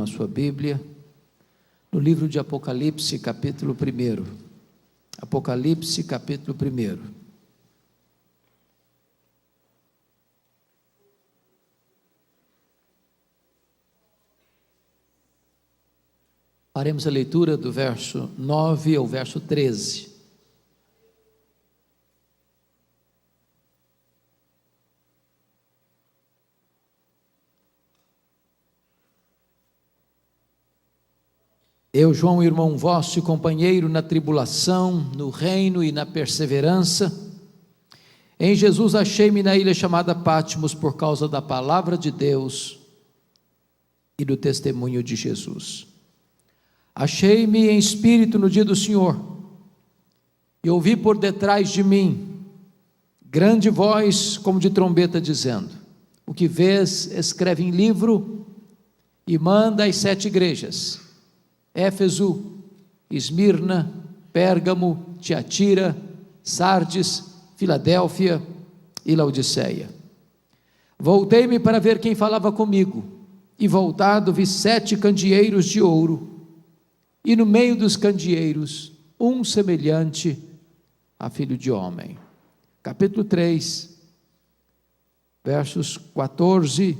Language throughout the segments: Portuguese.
na sua Bíblia, no livro de Apocalipse, capítulo 1. Apocalipse, capítulo 1. Faremos a leitura do verso 9 ao verso 13. Eu, João, irmão vosso e companheiro na tribulação, no reino e na perseverança, em Jesus achei-me na ilha chamada Patmos por causa da palavra de Deus e do testemunho de Jesus. Achei-me em espírito no dia do Senhor, e ouvi por detrás de mim grande voz como de trombeta dizendo: o que vês, escreve em livro e manda às 7 igrejas: Éfeso, Esmirna, Pérgamo, Tiatira, Sardes, Filadélfia e Laodiceia. Voltei-me para ver quem falava comigo, e voltado vi 7 candeeiros de ouro, e no meio dos candeeiros um semelhante a filho de homem. Capítulo 3, versos 14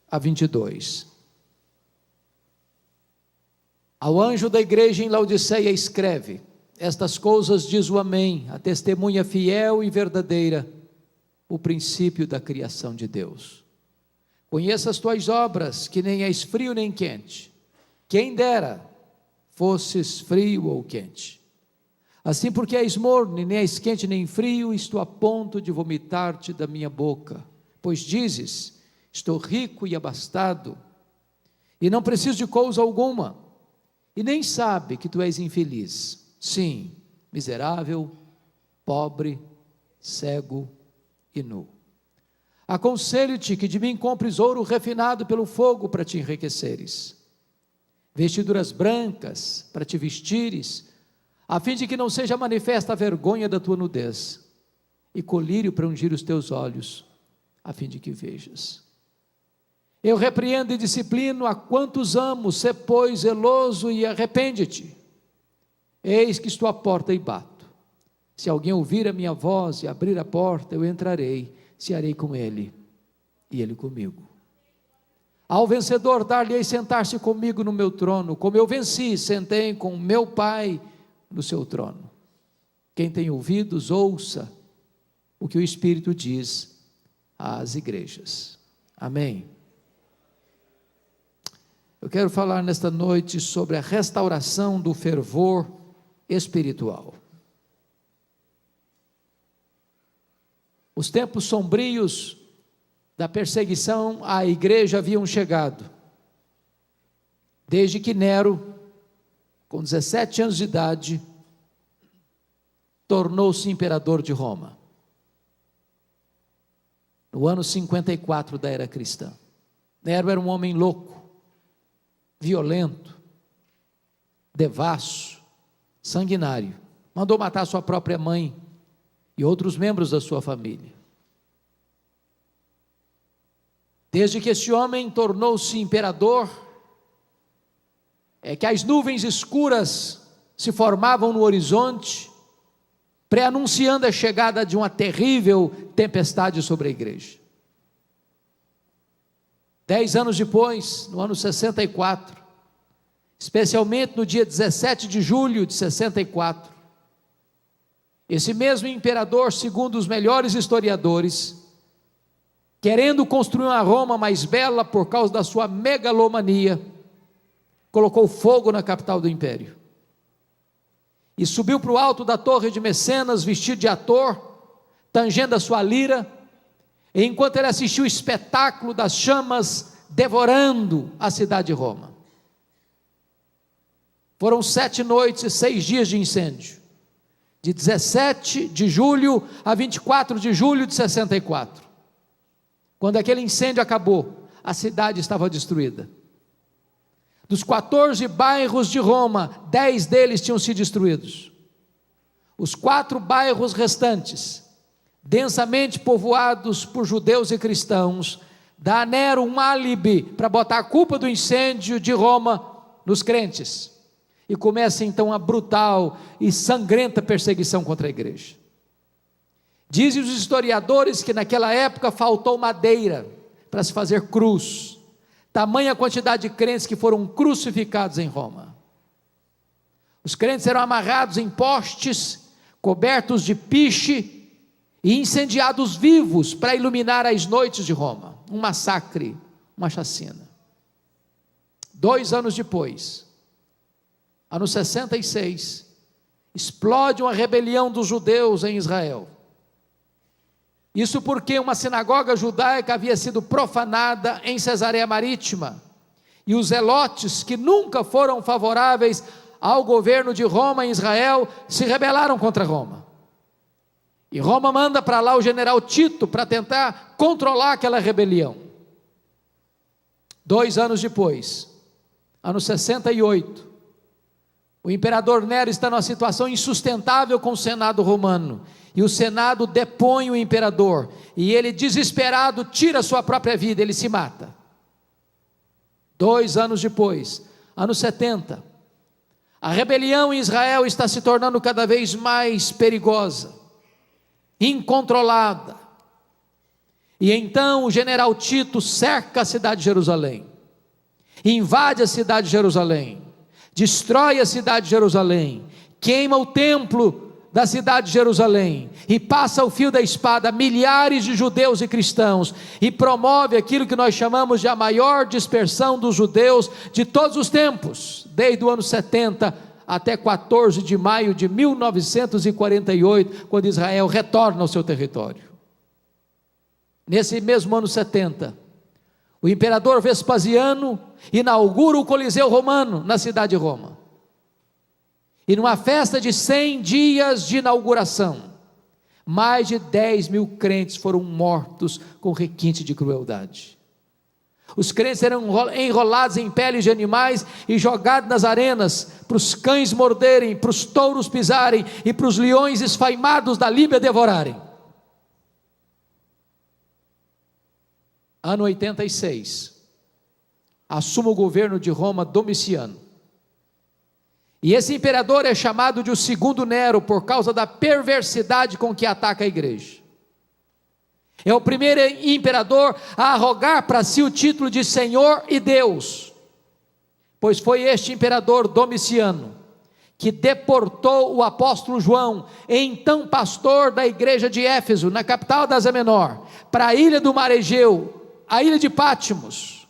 a 22. Ao anjo da igreja em Laodiceia escreve: estas coisas diz o Amém, a testemunha fiel e verdadeira, o princípio da criação de Deus. Conheço as tuas obras, que nem és frio nem quente. Quem dera fosses frio ou quente. Assim, porque és morno, nem és quente nem frio, estou a ponto de vomitar-te da minha boca. Pois dizes: estou rico e abastado, e não preciso de coisa alguma, e nem sabe que tu és infeliz, sim, miserável, pobre, cego e nu. Aconselho-te que de mim compres ouro refinado pelo fogo para te enriqueceres, vestiduras brancas para te vestires, a fim de que não seja manifesta a vergonha da tua nudez, e colírio para ungir os teus olhos, a fim de que vejas. Eu repreendo e disciplino a quantos amo, sê pois zeloso e arrepende-te. Eis que estou à porta e bato. Se alguém ouvir a minha voz e abrir a porta, eu entrarei, cearei com ele e ele comigo. Ao vencedor dar-lhe-ei sentar-se comigo no meu trono, como eu venci, sentei com meu Pai no seu trono. Quem tem ouvidos, ouça o que o Espírito diz às igrejas. Amém. Eu quero falar nesta noite sobre a restauração do fervor espiritual. Os tempos sombrios da perseguição à igreja haviam chegado, desde que Nero, com 17 anos de idade, tornou-se imperador de Roma, no ano 54 da era cristã. Nero era um homem louco, violento, devasso, sanguinário. Mandou matar sua própria mãe e outros membros da sua família. Desde que esse homem tornou-se imperador, é que as nuvens escuras se formavam no horizonte, pré-anunciando a chegada de uma terrível tempestade sobre a igreja. 10 anos depois, no ano 64, especialmente no dia 17 de julho de 64, esse mesmo imperador, segundo os melhores historiadores, querendo construir uma Roma mais bela por causa da sua megalomania, colocou fogo na capital do império, e subiu para o alto da torre de Mecenas, vestido de ator, tangendo a sua lira, e enquanto ele assistiu o espetáculo das chamas devorando a cidade de Roma. Foram 7 noites e 6 dias de incêndio, de 17 de julho a 24 de julho de 64. Quando aquele incêndio acabou, a cidade estava destruída. Dos 14 bairros de Roma, 10 deles tinham sido destruídos. Os 4 bairros restantes, densamente povoados por judeus e cristãos, dá a Nero um álibi para botar a culpa do incêndio de Roma nos crentes, e começa então a brutal e sangrenta perseguição contra a igreja. Dizem os historiadores que naquela época faltou madeira para se fazer cruz, tamanha quantidade de crentes que foram crucificados em Roma. Os crentes eram amarrados em postes, cobertos de piche e incendiados vivos para iluminar as noites de Roma. Um massacre, uma chacina. 2 anos depois, ano 66, explode uma rebelião dos judeus em Israel. Isso porque uma sinagoga judaica havia sido profanada em Cesareia Marítima, e os zelotes, que nunca foram favoráveis ao governo de Roma em Israel, se rebelaram contra Roma. E Roma manda para lá o general Tito para tentar controlar aquela rebelião. 2 anos depois, ano 68, o imperador Nero está numa situação insustentável com o Senado romano, e o Senado depõe o imperador, e ele, desesperado, tira a sua própria vida, ele se mata. 2 anos depois, ano 70, a rebelião em Israel está se tornando cada vez mais perigosa, incontrolada, e então o general Tito cerca a cidade de Jerusalém, invade a cidade de Jerusalém, destrói a cidade de Jerusalém, queima o templo da cidade de Jerusalém, e passa o fio da espada a milhares de judeus e cristãos, e promove aquilo que nós chamamos de a maior dispersão dos judeus de todos os tempos, desde o ano 70 até 14 de maio de 1948, quando Israel retorna ao seu território. Nesse mesmo ano 70, o imperador Vespasiano inaugura o Coliseu Romano na cidade de Roma. E numa festa de 100 dias de inauguração, mais de 10.000 crentes foram mortos com requinte de crueldade. Os crentes eram enrolados em peles de animais e jogados nas arenas, para os cães morderem, para os touros pisarem e para os leões esfaimados da Líbia devorarem. Ano 86, assume o governo de Roma Domiciano. E esse imperador é chamado de o segundo Nero, por causa da perversidade com que ataca a igreja. É o primeiro imperador a arrogar para si o título de Senhor e Deus, pois foi este imperador Domiciano que deportou o apóstolo João, então pastor da igreja de Éfeso, na capital da Ásia Menor, para a ilha do Mar Egeu, a ilha de Patmos.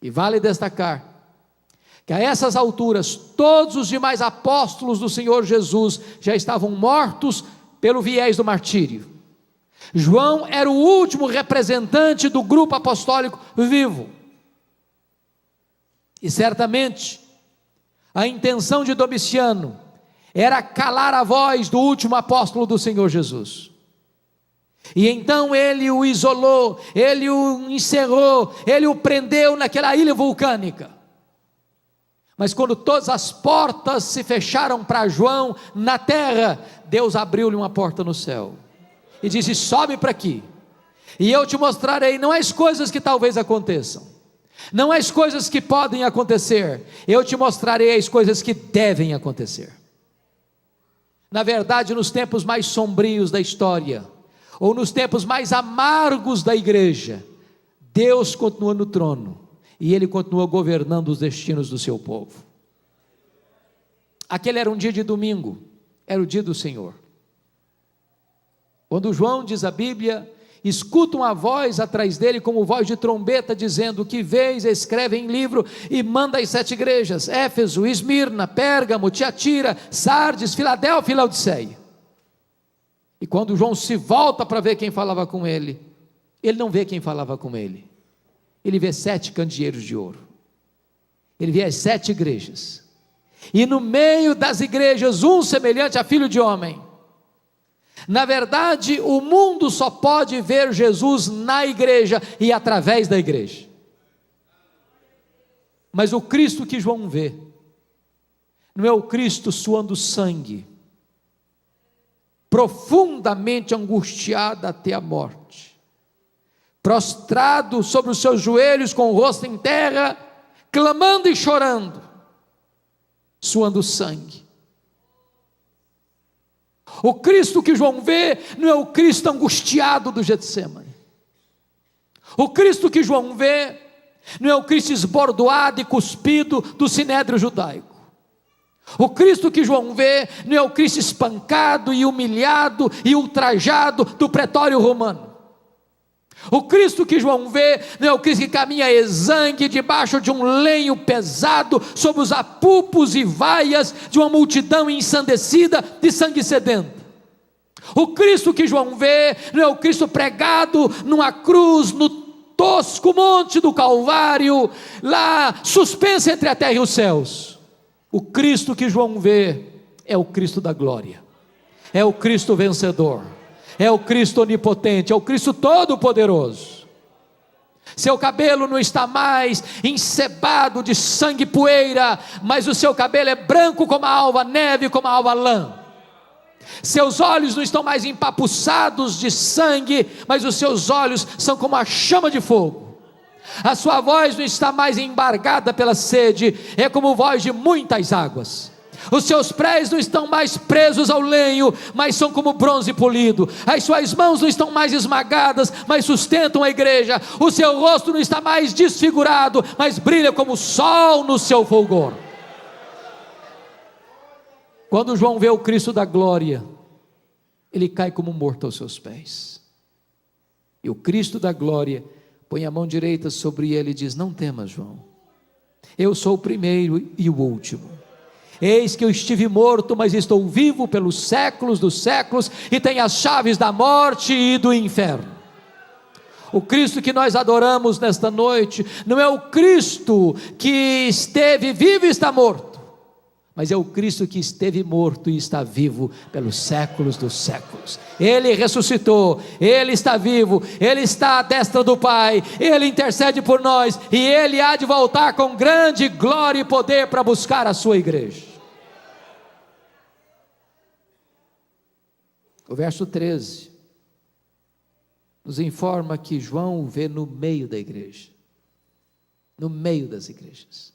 E vale destacar que a essas alturas todos os demais apóstolos do Senhor Jesus já estavam mortos pelo viés do martírio. João era o último representante do grupo apostólico vivo, e certamente a intenção de Domiciano era calar a voz do último apóstolo do Senhor Jesus, e então ele o isolou, ele o encerrou, ele o prendeu naquela ilha vulcânica. Mas quando todas as portas se fecharam para João na terra, Deus abriu-lhe uma porta no céu e disse: sobe para aqui, e eu te mostrarei não as coisas que talvez aconteçam, não as coisas que podem acontecer, eu te mostrarei as coisas que devem acontecer. Na verdade, nos tempos mais sombrios da história, ou nos tempos mais amargos da igreja, Deus continua no trono, e Ele continua governando os destinos do seu povo. Aquele era um dia de domingo, era o dia do Senhor. Quando João, diz a Bíblia, escuta uma voz atrás dele, como voz de trombeta, dizendo: que vês, escreve em livro e manda às 7 igrejas: Éfeso, Esmirna, Pérgamo, Tiatira, Sardes, Filadélfia e Laodiceia. E quando João se volta para ver quem falava com ele, ele não vê quem falava com ele, ele vê 7 candeeiros de ouro, ele vê as 7 igrejas, e no meio das igrejas, um semelhante a filho de homem. Na verdade, o mundo só pode ver Jesus na igreja e através da igreja, mas o Cristo que João vê, não é o Cristo suando sangue, profundamente angustiado até a morte, prostrado sobre os seus joelhos, com o rosto em terra, clamando e chorando, suando sangue. O Cristo que João vê não é o Cristo angustiado do Getsêmani. O Cristo que João vê não é o Cristo esbordoado e cuspido do sinédrio judaico. O Cristo que João vê não é o Cristo espancado e humilhado e ultrajado do pretório romano. O Cristo que João vê não é o Cristo que caminha exangue debaixo de um lenho pesado, sob os apupos e vaias de uma multidão ensandecida de sangue sedento. O Cristo que João vê não é o Cristo pregado numa cruz, no tosco monte do Calvário, lá suspenso entre a terra e os céus. O Cristo que João vê é o Cristo da glória, é o Cristo vencedor, é o Cristo onipotente, é o Cristo todo-poderoso. Seu cabelo não está mais encebado de sangue e poeira, mas o seu cabelo é branco como a alva neve, como a alva lã. Seus olhos não estão mais empapuçados de sangue, mas os seus olhos são como a chama de fogo. A sua voz não está mais embargada pela sede, é como voz de muitas águas. Os seus pés não estão mais presos ao lenho, mas são como bronze polido. As suas mãos não estão mais esmagadas, mas sustentam a igreja. O seu rosto não está mais desfigurado, mas brilha como o sol no seu fulgor. Quando João vê o Cristo da glória, ele cai como morto aos seus pés. E o Cristo da glória põe a mão direita sobre ele e diz: não temas, João, eu sou o primeiro e o último. Eis que eu estive morto, mas estou vivo pelos séculos dos séculos, e tenho as chaves da morte e do inferno. O Cristo que nós adoramos nesta noite, não é o Cristo que esteve vivo e está morto, mas é o Cristo que esteve morto e está vivo pelos séculos dos séculos. Ele ressuscitou, Ele está vivo, Ele está à destra do Pai, Ele intercede por nós, e Ele há de voltar com grande glória e poder para buscar a sua igreja. O verso 13 nos informa que João o vê no meio da igreja, no meio das igrejas.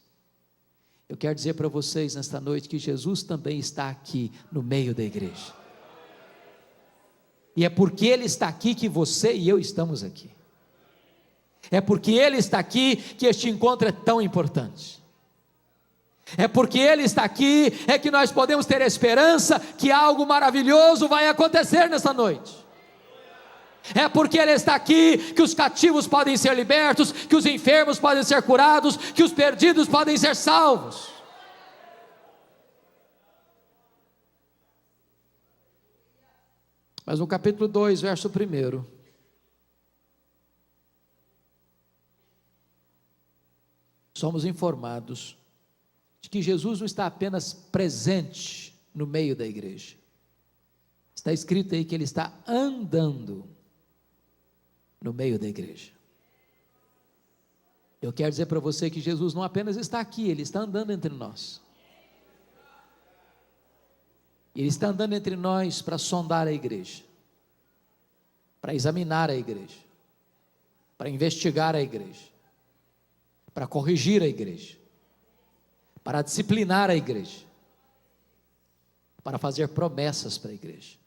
Eu quero dizer para vocês nesta noite que Jesus também está aqui no meio da igreja. E é porque Ele está aqui que você e eu estamos aqui. É porque Ele está aqui que este encontro é tão importante. É porque Ele está aqui é que nós podemos ter esperança que algo maravilhoso vai acontecer nesta noite. É porque Ele está aqui que os cativos podem ser libertos, que os enfermos podem ser curados, que os perdidos podem ser salvos. Mas no capítulo 2, verso 1, somos informados de que Jesus não está apenas presente no meio da igreja. Está escrito aí que Ele está andando no meio da igreja. Eu quero dizer para você que Jesus não apenas está aqui, Ele está andando entre nós. Ele está andando entre nós para sondar a igreja, para examinar a igreja, para investigar a igreja, para corrigir a igreja, para disciplinar a igreja, para fazer promessas para a igreja.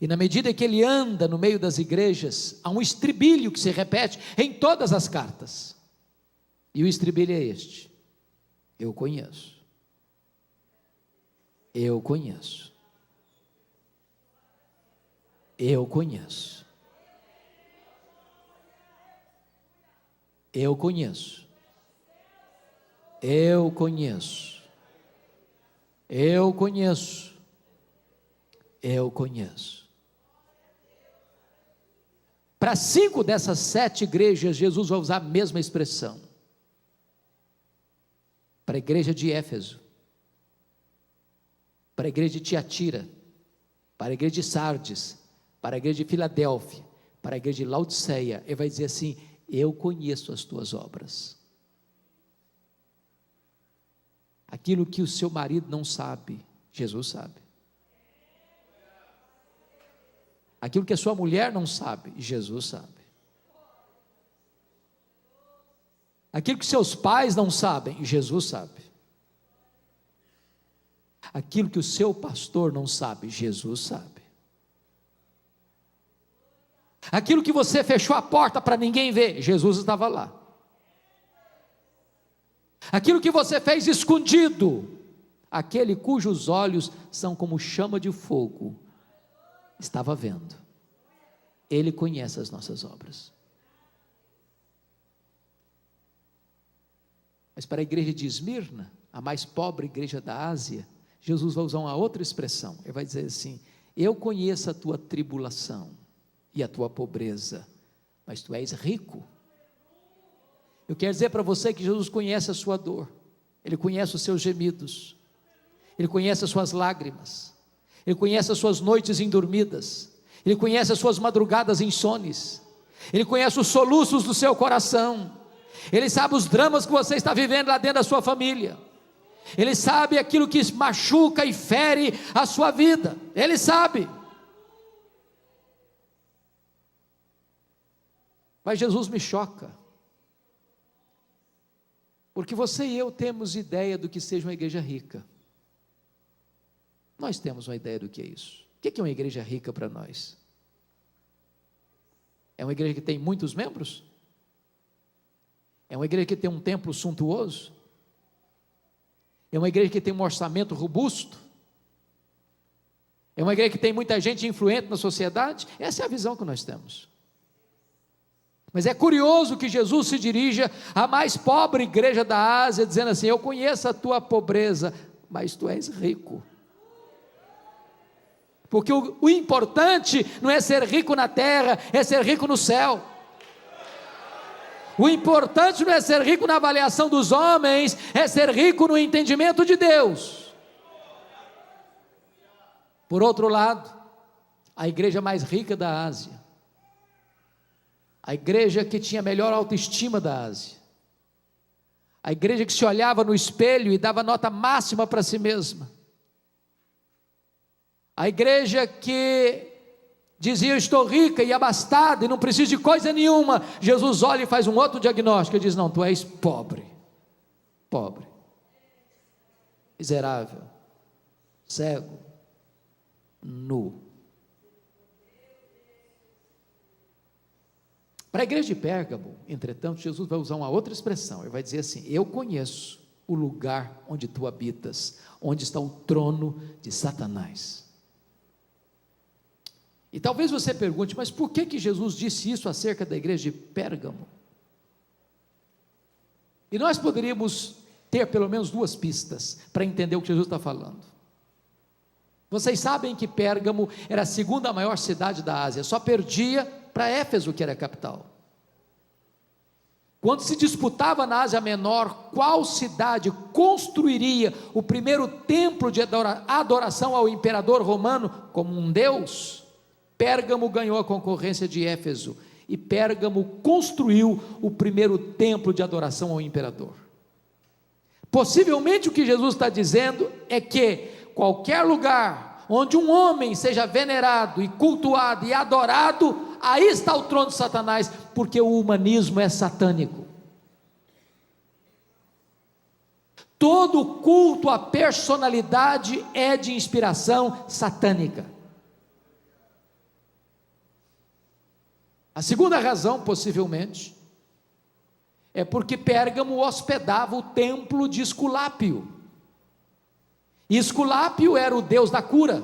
E na medida que Ele anda no meio das igrejas, há um estribilho que se repete em todas as cartas, e o estribilho é este: eu conheço, eu conheço, eu conheço, eu conheço, eu conheço, eu conheço, eu conheço. Para 5 dessas 7 igrejas, Jesus vai usar a mesma expressão. Para a igreja de Éfeso, para a igreja de Tiatira, para a igreja de Sardes, para a igreja de Filadélfia, para a igreja de Laodiceia, Ele vai dizer assim: eu conheço as tuas obras. Aquilo que o seu marido não sabe, Jesus sabe. Aquilo que a sua mulher não sabe, Jesus sabe. Aquilo que seus pais não sabem, Jesus sabe. Aquilo que o seu pastor não sabe, Jesus sabe. Aquilo que você fechou a porta para ninguém ver, Jesus estava lá. Aquilo que você fez escondido, aquele cujos olhos são como chama de fogo, estava vendo. Ele conhece as nossas obras. Mas para a igreja de Esmirna, a mais pobre igreja da Ásia, Jesus vai usar uma outra expressão. Ele vai dizer assim: eu conheço a tua tribulação e a tua pobreza, mas tu és rico. Eu quero dizer para você que Jesus conhece a sua dor, Ele conhece os seus gemidos, Ele conhece as suas lágrimas, Ele conhece as suas noites indormidas, Ele conhece as suas madrugadas insones, Ele conhece os soluços do seu coração, Ele sabe os dramas que você está vivendo lá dentro da sua família, Ele sabe aquilo que machuca e fere a sua vida, Ele sabe. Mas Jesus me choca, porque você e eu temos ideia do que seja uma igreja rica. Nós temos uma ideia do que é isso. O que é uma igreja rica para nós? É uma igreja que tem muitos membros? É uma igreja que tem um templo suntuoso? É uma igreja que tem um orçamento robusto? É uma igreja que tem muita gente influente na sociedade? Essa é a visão que nós temos. Mas é curioso que Jesus se dirija à mais pobre igreja da Ásia, dizendo assim: eu conheço a tua pobreza, mas tu és rico. Porque o importante não é ser rico na terra, é ser rico no céu. O importante não é ser rico na avaliação dos homens, é ser rico no entendimento de Deus. Por outro lado, a igreja mais rica da Ásia, a igreja que tinha a melhor autoestima da Ásia, a igreja que se olhava no espelho e dava nota máxima para si mesma, a igreja que dizia: eu estou rica e abastada e não preciso de coisa nenhuma. Jesus olha e faz um outro diagnóstico e diz: não, tu és pobre, miserável, cego, nu. Para a igreja de Pérgamo, entretanto, Jesus vai usar uma outra expressão. Ele vai dizer assim: eu conheço o lugar onde tu habitas, onde está o trono de Satanás. E talvez você pergunte: mas por que Jesus disse isso acerca da igreja de Pérgamo? E nós poderíamos ter pelo menos duas pistas para entender o que Jesus está falando. Vocês sabem que Pérgamo era a segunda maior cidade da Ásia, só perdia para Éfeso, que era a capital. Quando se disputava na Ásia Menor qual cidade construiria o primeiro templo de adoração ao imperador romano como um deus, Pérgamo ganhou a concorrência de Éfeso, e Pérgamo construiu o primeiro templo de adoração ao imperador. Possivelmente o que Jesus está dizendo é que qualquer lugar onde um homem seja venerado e cultuado e adorado, aí está o trono de Satanás, porque o humanismo é satânico. Todo culto à personalidade é de inspiração satânica. A segunda razão, possivelmente, é porque Pérgamo hospedava o templo de Esculápio. E Esculápio era o deus da cura.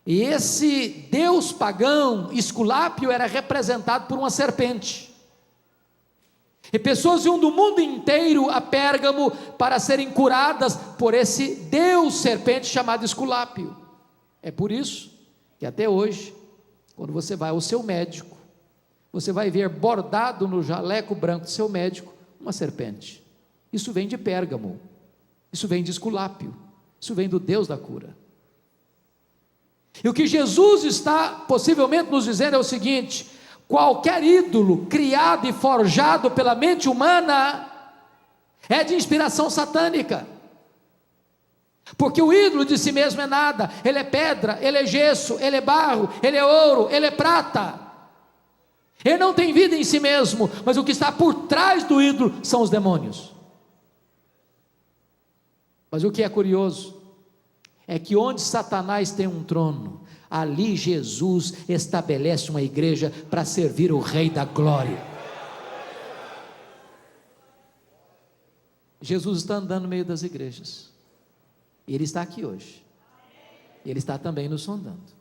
E esse deus pagão, Esculápio, era representado por uma serpente. E pessoas iam do mundo inteiro a Pérgamo para serem curadas por esse deus serpente chamado Esculápio. É por isso que até hoje, quando você vai ao seu médico, você vai ver bordado no jaleco branco do seu médico uma serpente. Isso vem de Pérgamo. Isso vem de Esculápio, isso vem do Deus da cura. E o que Jesus está possivelmente nos dizendo é o seguinte: qualquer ídolo criado e forjado pela mente humana é de inspiração satânica, porque o ídolo de si mesmo é nada, ele é pedra, ele é gesso, ele é barro, ele é ouro, ele é prata, Ele não tem vida em si mesmo, mas o que está por trás do ídolo são os demônios. Mas o que é curioso é que onde Satanás tem um trono, ali Jesus estabelece uma igreja para servir o Rei da Glória. Jesus está andando no meio das igrejas, e Ele está aqui hoje, Ele está também nos sondando,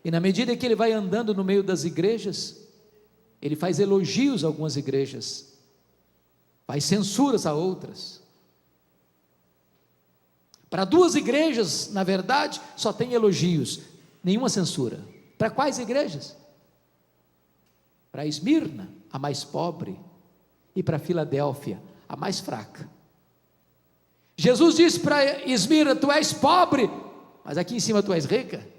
e na medida que Ele vai andando no meio das igrejas, Ele faz elogios a algumas igrejas, faz censuras a outras. Para duas igrejas, na verdade, só tem elogios, nenhuma censura. Para quais igrejas? Para Esmirna, a mais pobre, e para Filadélfia, a mais fraca. Jesus disse para Esmirna: tu és pobre, mas aqui em cima tu és rica.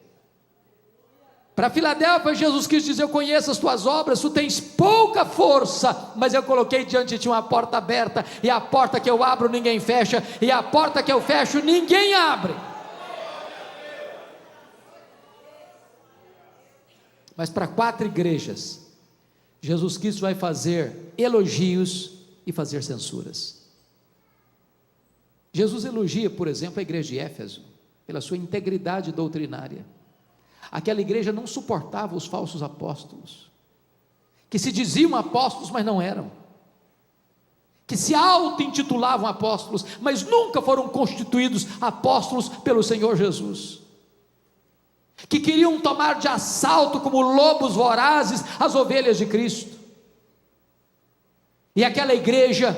Para Filadélfia, Jesus quis dizer: eu conheço as tuas obras, tu tens pouca força, mas eu coloquei diante de ti uma porta aberta, e a porta que eu abro ninguém fecha, e a porta que eu fecho ninguém abre. Mas para 4 igrejas, Jesus Cristo vai fazer elogios e fazer censuras. Jesus elogia, por exemplo, a igreja de Éfeso, pela sua integridade doutrinária. Aquela igreja não suportava os falsos apóstolos, que se diziam apóstolos, mas não eram, que se auto-intitulavam apóstolos, mas nunca foram constituídos apóstolos pelo Senhor Jesus, que queriam tomar de assalto como lobos vorazes as ovelhas de Cristo, e aquela igreja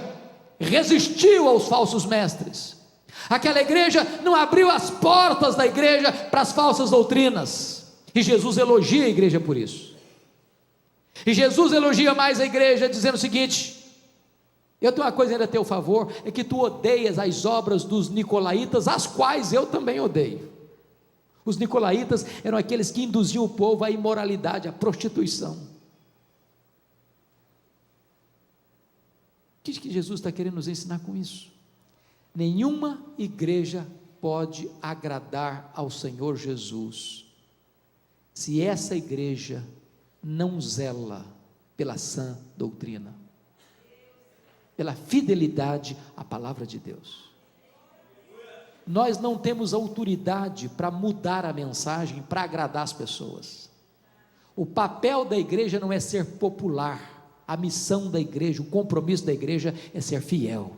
resistiu aos falsos mestres, aquela igreja não abriu as portas da igreja para as falsas doutrinas, e Jesus elogia a igreja por isso. E Jesus elogia mais a igreja dizendo o seguinte: eu tenho uma coisa ainda a teu favor, é que tu odeias as obras dos nicolaítas, as quais eu também odeio. Os nicolaítas eram aqueles que induziam o povo à imoralidade, à prostituição. O que Jesus está querendo nos ensinar com isso? Nenhuma igreja pode agradar ao Senhor Jesus se essa igreja não zela pela sã doutrina, pela fidelidade à palavra de Deus. Nós não temos autoridade para mudar a mensagem, para agradar as pessoas. O papel da igreja não é ser popular, a missão da igreja, o compromisso da igreja é ser fiel.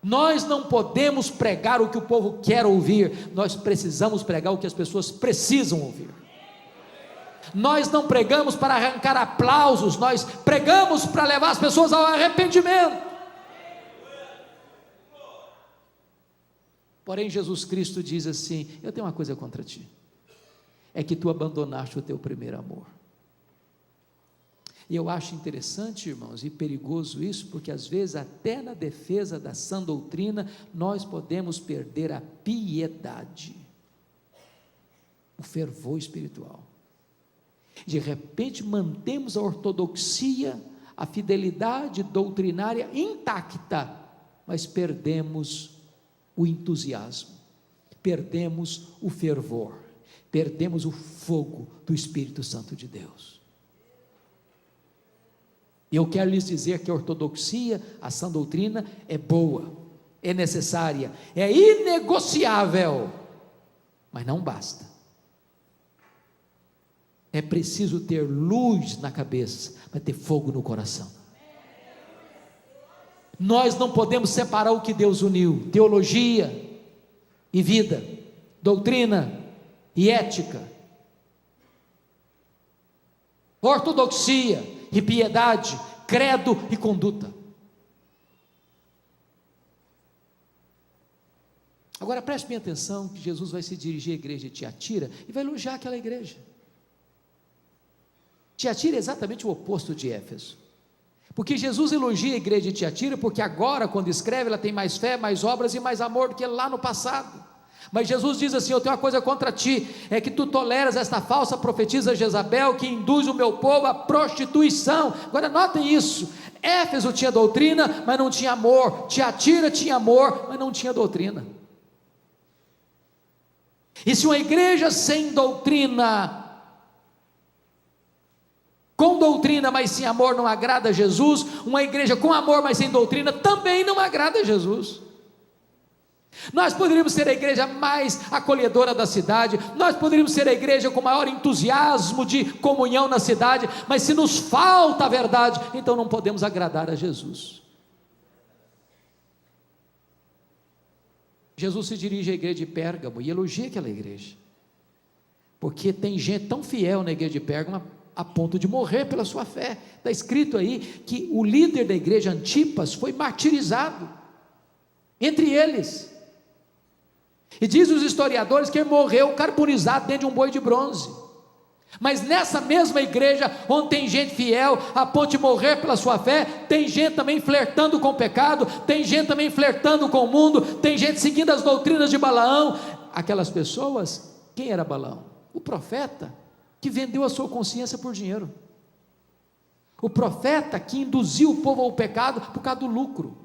Nós não podemos pregar o que o povo quer ouvir, nós precisamos pregar o que as pessoas precisam ouvir. Nós não pregamos para arrancar aplausos, nós pregamos para levar as pessoas ao arrependimento. Porém, Jesus Cristo diz assim: eu tenho uma coisa contra ti, é que tu abandonaste o teu primeiro amor. E eu acho interessante, irmãos, e perigoso isso, porque às vezes até na defesa da sã doutrina, nós podemos perder a piedade, o fervor espiritual. De repente mantemos a ortodoxia, a fidelidade doutrinária intacta, mas perdemos o entusiasmo, perdemos o fervor, perdemos o fogo do Espírito Santo de Deus. E eu quero lhes dizer que a ortodoxia, a sã doutrina é boa, é necessária, é inegociável, mas não basta. É preciso ter luz na cabeça, mas ter fogo no coração. Nós não podemos separar o que Deus uniu: teologia e vida, doutrina e ética, ortodoxia e piedade, credo e conduta. Agora preste bem atenção, que Jesus vai se dirigir à igreja de Tiatira e vai elogiar aquela igreja. Tiatira é exatamente o oposto de Éfeso, porque Jesus elogia a igreja de Tiatira, porque agora quando escreve ela tem mais fé, mais obras e mais amor do que lá no passado. Mas Jesus diz assim: eu tenho uma coisa contra ti, é que tu toleras esta falsa profetisa Jezabel, que induz o meu povo à prostituição. Agora notem isso: Éfeso tinha doutrina, mas não tinha amor. Tiatira tinha amor, mas não tinha doutrina. E se uma igreja sem doutrina com doutrina, mas sem amor, não agrada a Jesus. Uma igreja com amor, mas sem doutrina, também não agrada a Jesus. Nós poderíamos ser a igreja mais acolhedora da cidade, nós poderíamos ser a igreja com maior entusiasmo de comunhão na cidade, mas se nos falta a verdade, então não podemos agradar a Jesus. Jesus se dirige à igreja de Pérgamo e elogia aquela igreja, porque tem gente tão fiel na igreja de Pérgamo a ponto de morrer pela sua fé. Está escrito aí que o líder da igreja, Antipas, foi martirizado entre eles, e diz os historiadores que ele morreu carbonizado dentro de um boi de bronze. Mas nessa mesma igreja, onde tem gente fiel a ponto de morrer pela sua fé, tem gente também flertando com o pecado, tem gente também flertando com o mundo, tem gente seguindo as doutrinas de Balaão. Aquelas pessoas, quem era Balaão? O profeta que vendeu a sua consciência por dinheiro, o profeta que induziu o povo ao pecado por causa do lucro.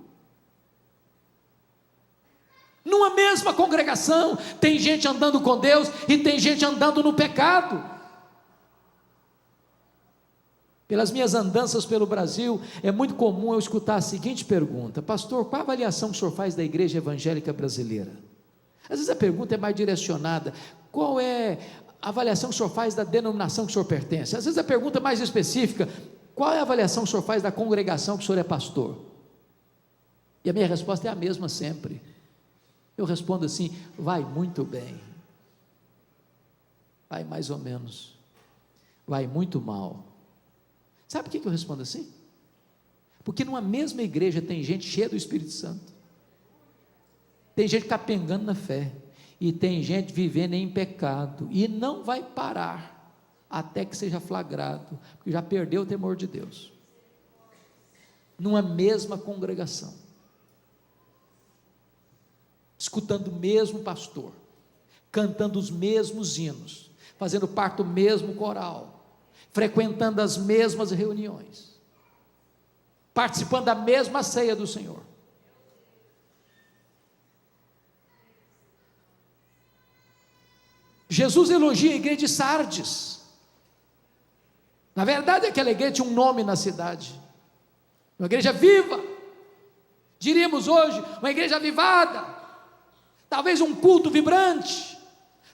Numa mesma congregação, tem gente andando com Deus e tem gente andando no pecado. Pelas minhas andanças pelo Brasil, é muito comum eu escutar a seguinte pergunta: pastor, qual a avaliação que o senhor faz da igreja evangélica brasileira? Às vezes a pergunta é mais direcionada: qual é a avaliação que o senhor faz da denominação que o senhor pertence? Às vezes a pergunta é mais específica: qual é a avaliação que o senhor faz da congregação que o senhor é pastor? E a minha resposta é a mesma sempre. Eu respondo assim: vai muito bem, vai mais ou menos, vai muito mal. Sabe por que eu respondo assim? Porque numa mesma igreja tem gente cheia do Espírito Santo, tem gente capengando na fé, e tem gente vivendo em pecado, e não vai parar até que seja flagrado, porque já perdeu o temor de Deus. Numa mesma congregação, escutando o mesmo pastor, cantando os mesmos hinos, fazendo parte do mesmo coral, frequentando as mesmas reuniões, participando da mesma ceia do Senhor. Jesus elogia a igreja de Sardes. Na verdade, aquela igreja tinha um nome na cidade, uma igreja viva, diríamos hoje, uma igreja avivada, talvez um culto vibrante,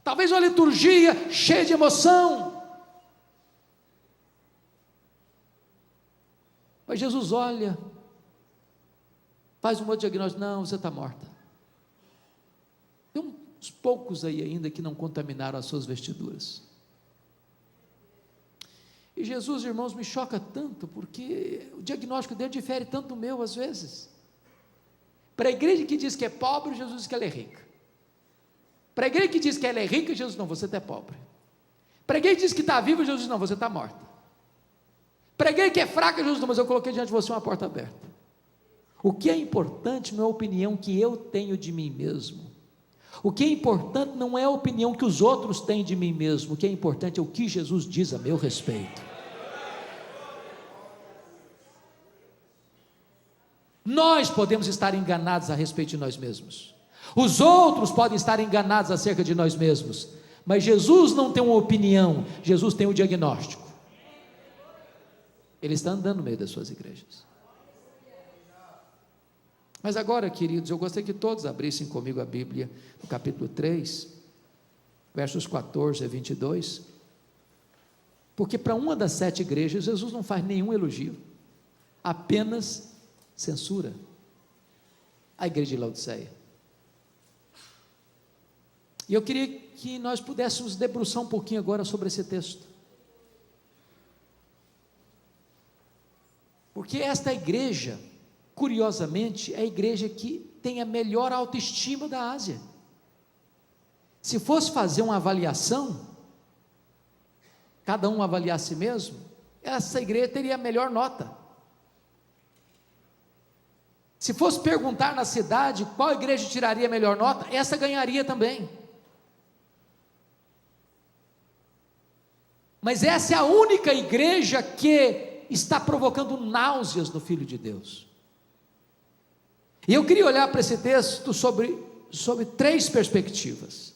talvez uma liturgia cheia de emoção. Mas Jesus olha, faz um outro diagnóstico: não, você está morta. Tem uns poucos aí ainda que não contaminaram as suas vestiduras. E Jesus, irmãos, me choca tanto, porque o diagnóstico dele difere tanto do meu às vezes. Para a igreja que diz que é pobre, Jesus diz que ela é rica. Para a igreja que diz que ela é rica, Jesus diz: não, você é pobre. Para a igreja que diz que está viva, Jesus diz: não, você está morta. Para a igreja que é fraca, Jesus diz: não, mas eu coloquei diante de você uma porta aberta. O que é importante não é a opinião que eu tenho de mim mesmo. O que é importante não é a opinião que os outros têm de mim mesmo. O que é importante é o que Jesus diz a meu respeito. Nós podemos estar enganados a respeito de nós mesmos, os outros podem estar enganados acerca de nós mesmos, mas Jesus não tem uma opinião, Jesus tem um diagnóstico. Ele está andando no meio das suas igrejas. Mas agora, queridos, eu gostaria que todos abrissem comigo a Bíblia, no capítulo 3, versos 14 a 22, porque para uma das 7 igrejas, Jesus não faz nenhum elogio, apenas censura. A igreja de Laodiceia. E eu queria que nós pudéssemos debruçar um pouquinho agora sobre esse texto, porque esta igreja, curiosamente, é a igreja que tem a melhor autoestima da Ásia. Se fosse fazer uma avaliação, cada um avaliar a si mesmo, essa igreja teria a melhor nota. Se fosse perguntar na cidade qual igreja tiraria a melhor nota, essa ganharia também. Mas essa é a única igreja que está provocando náuseas no Filho de Deus. E eu queria olhar para esse texto sobre 3 perspectivas.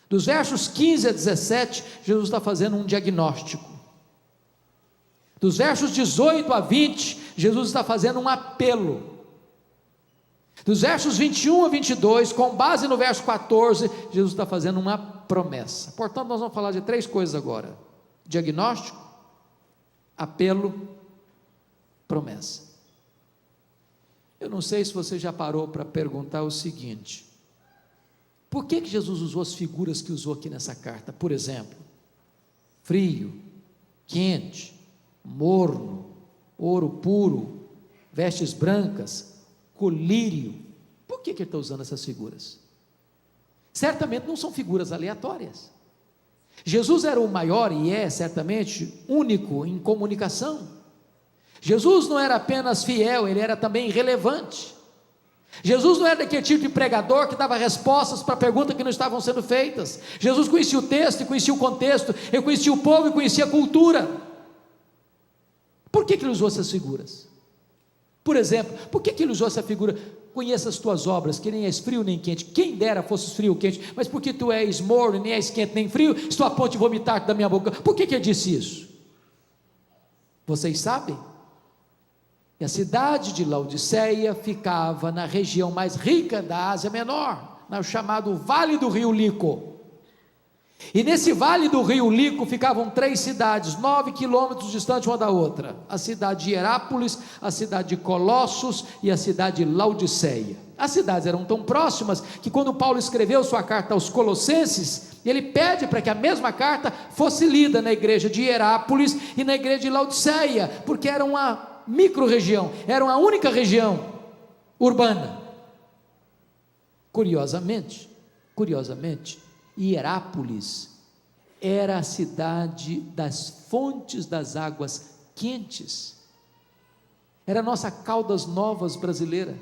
Dos versos 15 a 17, Jesus está fazendo um diagnóstico. Dos versos 18 a 20, Jesus está fazendo um apelo. Dos versos 21 a 22, com base no verso 14, Jesus está fazendo uma promessa. Portanto, nós vamos falar de 3 coisas agora: diagnóstico, apelo, promessa. Eu não sei se você já parou para perguntar o seguinte: por que Jesus usou as figuras que usou aqui nessa carta? Por exemplo, frio, quente, morno, ouro puro, vestes brancas, colírio. Por que ele está usando essas figuras? Certamente não são figuras aleatórias. Jesus era o maior e é certamente único em comunicação. Jesus não era apenas fiel, ele era também relevante. Jesus não era daquele tipo de pregador que dava respostas para perguntas que não estavam sendo feitas. Jesus conhecia o texto, conhecia o contexto, ele conhecia o povo e conhecia a cultura. Por que ele usou essas figuras? Por exemplo, por que ele usou essa figura? Conheça as tuas obras, que nem és frio nem quente. Quem dera fosses frio ou quente, mas porque tu és morno, nem és quente nem frio, estou a ponto de vomitar-te da minha boca. Por que ele disse isso? Vocês sabem? E a cidade de Laodiceia ficava na região mais rica da Ásia Menor, no chamado Vale do Rio Lico. E nesse Vale do Rio Lico ficavam 3 cidades, 9 quilômetros distantes uma da outra: a cidade de Hierápolis, a cidade de Colossos e a cidade de Laodiceia. As cidades eram tão próximas que quando Paulo escreveu sua carta aos Colossenses, ele pede para que a mesma carta fosse lida na igreja de Hierápolis e na igreja de Laodiceia, porque era uma micro-região, era uma única região urbana. Curiosamente, Hierápolis era a cidade das fontes das águas quentes, era a nossa Caldas Novas brasileira.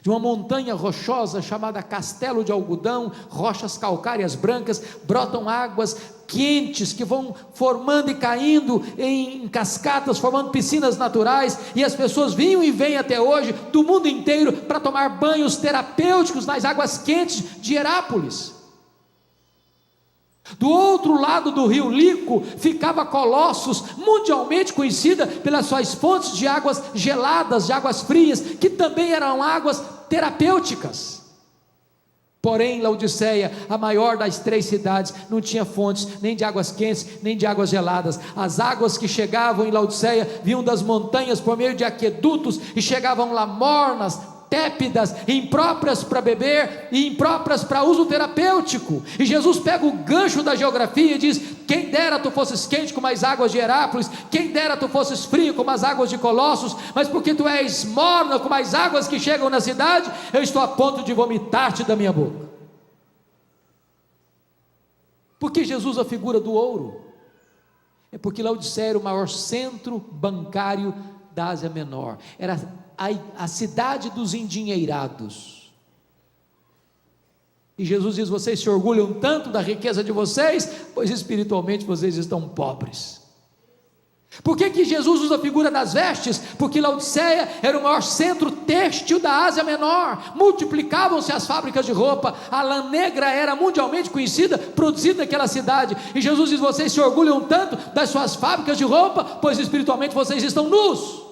De uma montanha rochosa chamada Castelo de Algodão, rochas calcárias brancas, brotam águas quentes que vão formando e caindo em cascatas, formando piscinas naturais, e as pessoas vinham e vêm até hoje do mundo inteiro para tomar banhos terapêuticos nas águas quentes de Hierápolis. Do outro lado do rio Lico ficava Colossos, mundialmente conhecida pelas suas fontes de águas geladas, de águas frias, que também eram águas terapêuticas. Porém, Laodiceia, a maior das 3 cidades, não tinha fontes nem de águas quentes, nem de águas geladas. As águas que chegavam em Laodiceia vinham das montanhas por meio de aquedutos e chegavam lá mornas, tépidas, impróprias para beber e impróprias para uso terapêutico. E Jesus pega o gancho da geografia e diz: quem dera tu fosses quente como as águas de Hierápolis, quem dera tu fosses frio como as águas de Colossos, mas porque tu és morna como as águas que chegam na cidade, eu estou a ponto de vomitar-te da minha boca. Por que Jesus a figura do ouro? É porque Laodiceia era o maior centro bancário da Ásia Menor, era a cidade dos endinheirados. E Jesus diz: vocês se orgulham tanto da riqueza de vocês, pois espiritualmente vocês estão pobres. Por que Jesus usa a figura das vestes? Porque Laodiceia era o maior centro têxtil da Ásia Menor, multiplicavam-se as fábricas de roupa, a lã negra era mundialmente conhecida, produzida naquela cidade, e Jesus diz: vocês se orgulham tanto das suas fábricas de roupa, pois espiritualmente vocês estão nus.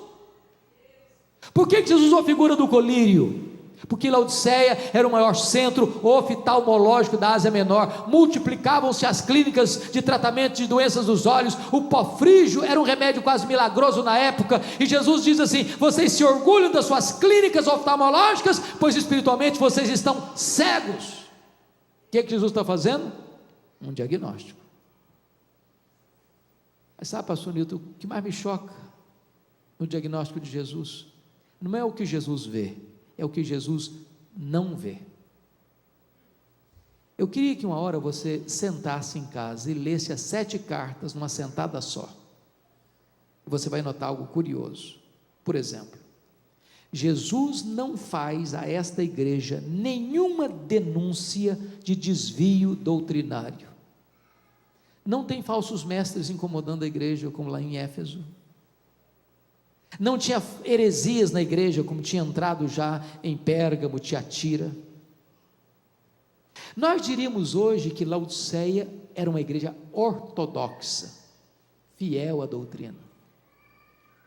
Por que Jesus usou a figura do colírio? Porque Laodiceia era o maior centro oftalmológico da Ásia Menor, multiplicavam-se as clínicas de tratamento de doenças dos olhos, o pó frígio era um remédio quase milagroso na época, e Jesus diz assim: vocês se orgulham das suas clínicas oftalmológicas, pois espiritualmente vocês estão cegos. O que Jesus está fazendo? Um diagnóstico. Mas sabe, pastor Nilton, o que mais me choca no diagnóstico de Jesus não é o que Jesus vê, é o que Jesus não vê. Eu queria que uma hora você sentasse em casa e lesse as 7 cartas numa sentada só. Você vai notar algo curioso. Por exemplo, Jesus não faz a esta igreja nenhuma denúncia de desvio doutrinário. Não tem falsos mestres incomodando a igreja, como lá em Éfeso. Não tinha heresias na igreja, como tinha entrado já em Pérgamo, Tiatira. Nós diríamos hoje que Laodiceia era uma igreja ortodoxa, fiel à doutrina.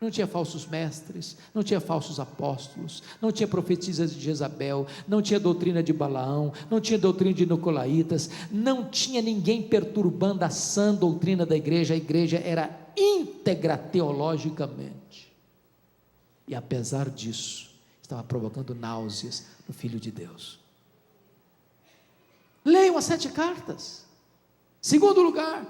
Não tinha falsos mestres, não tinha falsos apóstolos, não tinha profetisas de Jezabel, não tinha doutrina de Balaão, não tinha doutrina de Nicolaitas, não tinha ninguém perturbando a sã doutrina da igreja. A igreja era íntegra teologicamente, e apesar disso, estava provocando náuseas no Filho de Deus. Leiam as 7 cartas. Segundo lugar,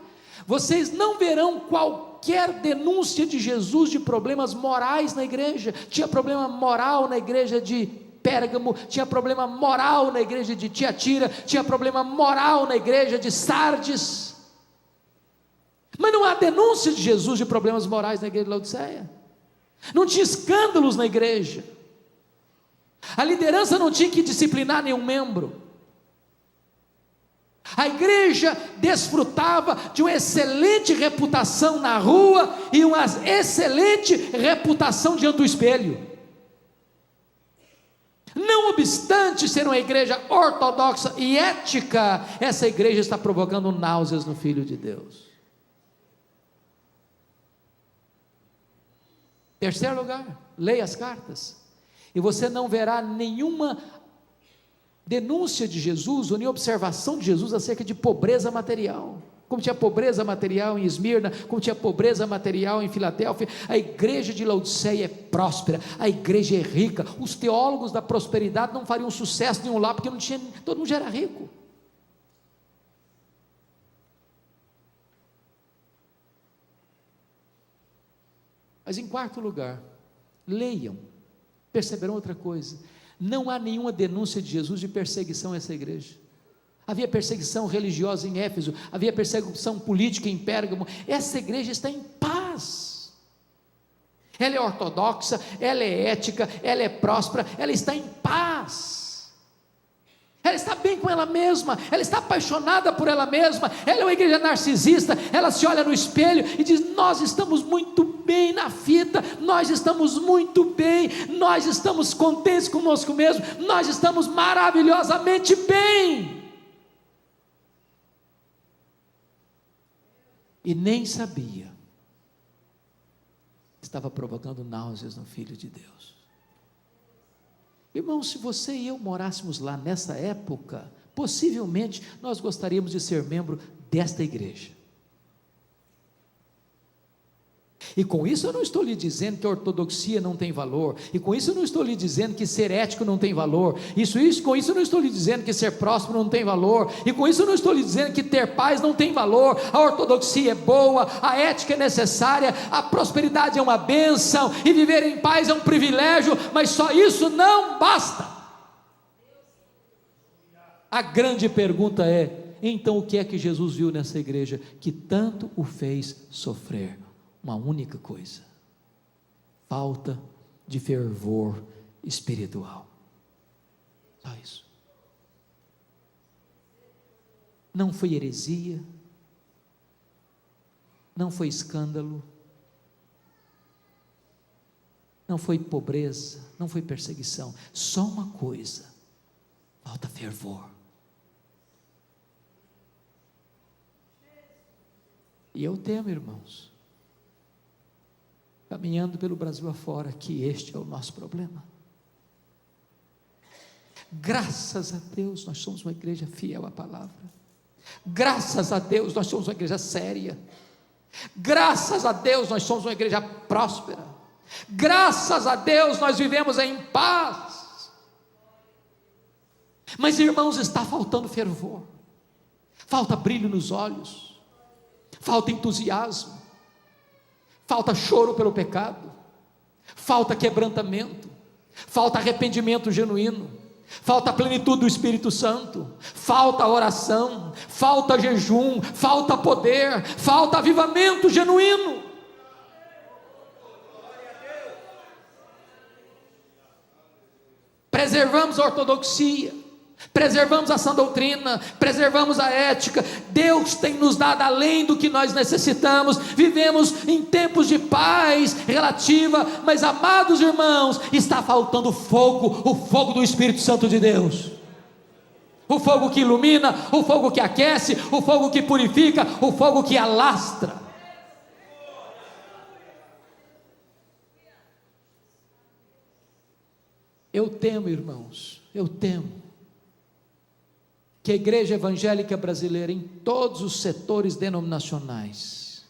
vocês não verão qualquer denúncia de Jesus de problemas morais na igreja. Tinha problema moral na igreja de Pérgamo, tinha problema moral na igreja de Tiatira, tinha problema moral na igreja de Sardes, mas não há denúncia de Jesus de problemas morais na igreja de Laodiceia. Não tinha escândalos na igreja, a liderança não tinha que disciplinar nenhum membro. A igreja desfrutava de uma excelente reputação na rua e uma excelente reputação diante do espelho. Não obstante ser uma igreja ortodoxa e ética, essa igreja está provocando náuseas no Filho de Deus. Terceiro lugar, leia as cartas, e você não verá nenhuma denúncia de Jesus, ou nem observação de Jesus acerca de pobreza material, como tinha pobreza material em Esmirna, como tinha pobreza material em Filadélfia. A igreja de Laodiceia é próspera, a igreja é rica. Os teólogos da prosperidade não fariam sucesso nenhum lá, porque não tinha, todo mundo já era rico. Mas em quarto lugar, leiam, perceberão outra coisa: não há nenhuma denúncia de Jesus de perseguição a essa igreja. Havia perseguição religiosa em Éfeso, havia perseguição política em Pérgamo. Essa igreja está em paz, ela é ortodoxa, ela é ética, ela é próspera, ela está em paz, ela está bem com ela mesma, ela está apaixonada por ela mesma. Ela é uma igreja narcisista, ela se olha no espelho e diz: nós estamos muito bem na fita, nós estamos muito bem, nós estamos contentes conosco mesmo, nós estamos maravilhosamente bem. E nem sabia, estava provocando náuseas no Filho de Deus. Irmãos, se você e eu morássemos lá nessa época, possivelmente nós gostaríamos de ser membro desta igreja. E com isso eu não estou lhe dizendo que a ortodoxia não tem valor, e com isso eu não estou lhe dizendo que ser ético não tem valor, com isso eu não estou lhe dizendo que ser próspero não tem valor, e com isso eu não estou lhe dizendo que ter paz não tem valor. A ortodoxia é boa, a ética é necessária, a prosperidade é uma bênção, e viver em paz é um privilégio, mas só isso não basta. A grande pergunta é: então o que é que Jesus viu nessa igreja que tanto o fez sofrer? Uma única coisa: falta de fervor espiritual. Só isso. Não foi heresia, não foi escândalo, não foi pobreza, não foi perseguição. Só uma coisa: falta fervor. E eu temo, irmãos, caminhando pelo Brasil afora, que este é o nosso problema. Graças a Deus nós somos uma igreja fiel à palavra, graças a Deus nós somos uma igreja séria, graças a Deus nós somos uma igreja próspera, graças a Deus nós vivemos em paz. Mas, irmãos, está faltando fervor, falta brilho nos olhos, falta entusiasmo, falta choro pelo pecado, falta quebrantamento, falta arrependimento genuíno, falta plenitude do Espírito Santo, falta oração, falta jejum, falta poder, falta avivamento genuíno. Preservamos a ortodoxia, preservamos a sã doutrina, preservamos a ética. Deus tem nos dado além do que nós necessitamos. Vivemos em tempos de paz relativa, mas, amados irmãos, está faltando fogo, o fogo do Espírito Santo de Deus, o fogo que ilumina, o fogo que aquece, o fogo que purifica, o fogo que alastra. Eu temo, irmãos, eu temo que a igreja evangélica brasileira, em todos os setores denominacionais,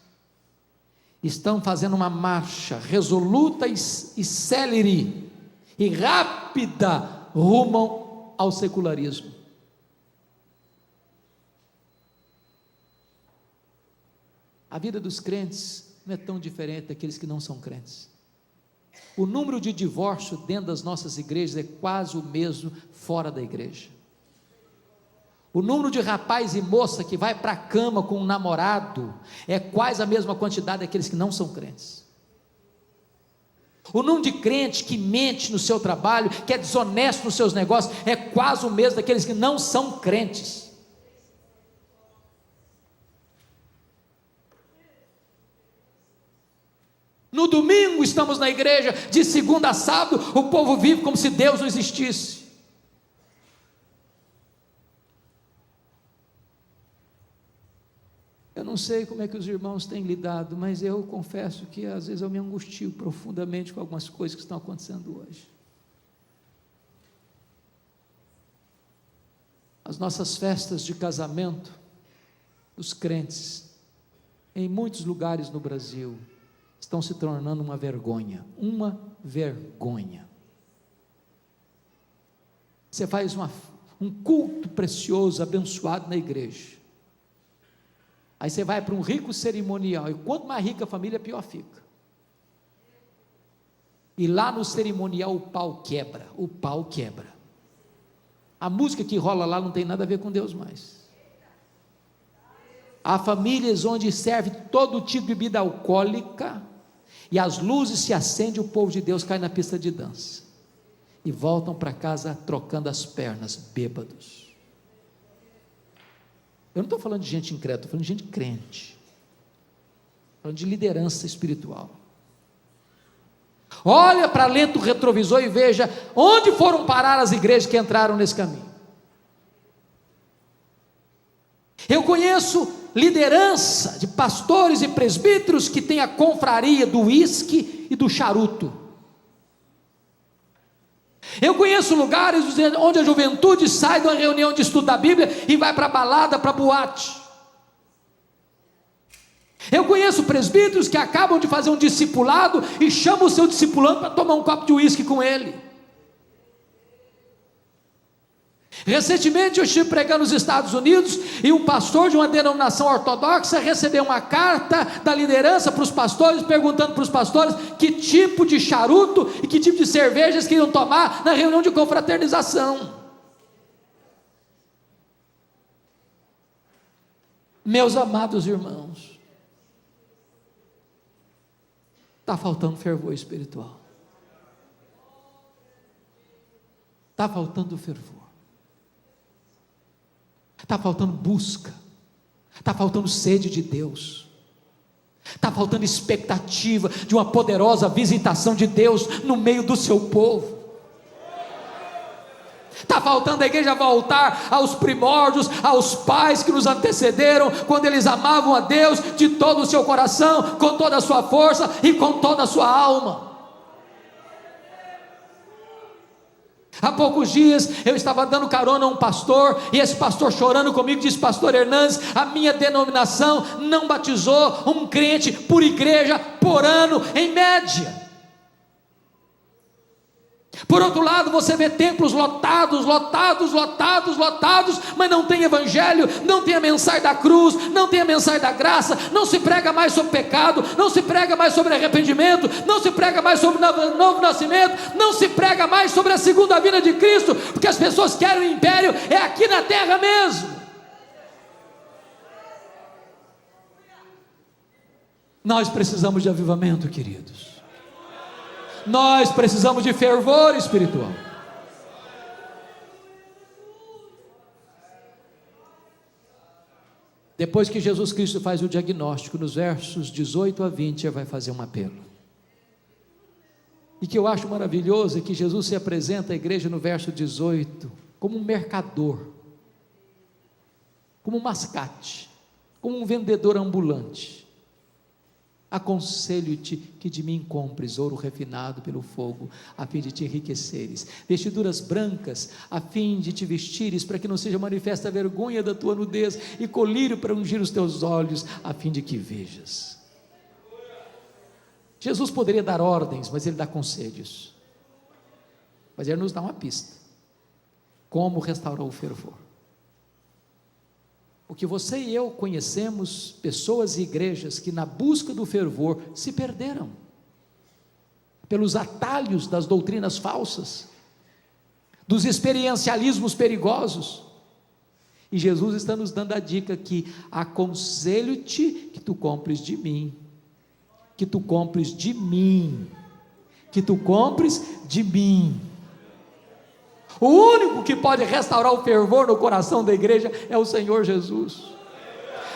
estão fazendo uma marcha resoluta e célere e rápida rumo ao secularismo. A vida dos crentes não é tão diferente daqueles que não são crentes. O número de divórcio dentro das nossas igrejas é quase o mesmo fora da igreja. O número de rapaz e moça que vai para a cama com um namorado é quase a mesma quantidade daqueles que não são crentes. O número de crentes que mente no seu trabalho, que é desonesto nos seus negócios, é quase o mesmo daqueles que não são crentes. No domingo estamos na igreja, de segunda a sábado, o povo vive como se Deus não existisse. Eu não sei como é que os irmãos têm lidado, mas eu confesso que às vezes eu me angustio profundamente com algumas coisas que estão acontecendo hoje. As nossas festas de casamento dos crentes, em muitos lugares no Brasil, estão se tornando uma vergonha. Uma vergonha. Você faz um culto precioso, abençoado na igreja. Aí você vai para um rico cerimonial, e quanto mais rica a família, pior fica. E lá no cerimonial o pau quebra, o pau quebra. A música que rola lá não tem nada a ver com Deus mais. Há famílias onde serve todo tipo de bebida alcoólica, e as luzes se acendem, o povo de Deus cai na pista de dança, e voltam para casa trocando as pernas, bêbados. Eu não estou falando de gente incrédula, estou falando de gente crente, falando de liderança espiritual. Olha para lento retrovisor e veja onde foram parar as igrejas que entraram nesse caminho. Eu conheço liderança de pastores e presbíteros que tem a confraria do uísque e do charuto. Eu conheço lugares onde a juventude sai de uma reunião de estudo da Bíblia e vai para a balada, para a boate. Eu conheço presbíteros que acabam de fazer um discipulado e chamam o seu discipulando para tomar um copo de uísque com ele. Recentemente eu estive pregando nos Estados Unidos e um pastor de uma denominação ortodoxa recebeu uma carta da liderança para os pastores, perguntando para os pastores que tipo de charuto e que tipo de cervejas queriam tomar na reunião de confraternização. Meus amados irmãos, está faltando fervor espiritual, está faltando fervor. Está faltando busca, está faltando sede de Deus, está faltando expectativa de uma poderosa visitação de Deus no meio do seu povo. Está faltando a igreja voltar aos primórdios, aos pais que nos antecederam, quando eles amavam a Deus de todo o seu coração, com toda a sua força e com toda a sua alma. Há poucos dias eu estava dando carona a um pastor, e esse pastor chorando comigo disse: pastor Hernandes, a minha denominação não batizou um crente por igreja por ano em média. Por outro lado, você vê templos lotados, mas não tem evangelho, não tem a mensagem da cruz, não tem a mensagem da graça, não se prega mais sobre pecado, não se prega mais sobre arrependimento, não se prega mais sobre novo nascimento, não se prega mais sobre a segunda vinda de Cristo, porque as pessoas querem o império, é aqui na terra mesmo. Nós precisamos de avivamento, queridos. Nós precisamos de fervor espiritual. Depois que Jesus Cristo faz o diagnóstico, nos versos 18 a 20, ele vai fazer um apelo. E que eu acho maravilhoso é que Jesus se apresenta à igreja no verso 18 como um mercador, como um mascate, como um vendedor ambulante. Aconselho-te que de mim compres ouro refinado pelo fogo, a fim de te enriqueceres, vestiduras brancas, a fim de te vestires, para que não seja manifesta a vergonha da tua nudez, e colírio para ungir os teus olhos, a fim de que vejas. Jesus poderia dar ordens, mas ele dá conselhos. Mas ele nos dá uma pista: como restaurar o fervor. Porque você e eu conhecemos pessoas e igrejas que na busca do fervor se perderam, pelos atalhos das doutrinas falsas, dos experiencialismos perigosos. E Jesus está nos dando a dica que: aconselho-te que tu compres de mim, que tu compres de mim, que tu compres de mim. O único que pode restaurar o fervor no coração da igreja é o Senhor Jesus.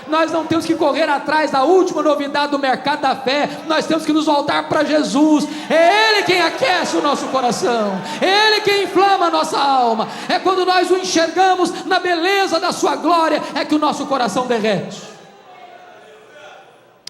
Nós não temos que correr atrás da última novidade do mercado da fé, nós temos que nos voltar para Jesus. É Ele quem aquece o nosso coração, é Ele quem inflama a nossa alma. É quando nós o enxergamos na beleza da sua glória, é que o nosso coração derrete.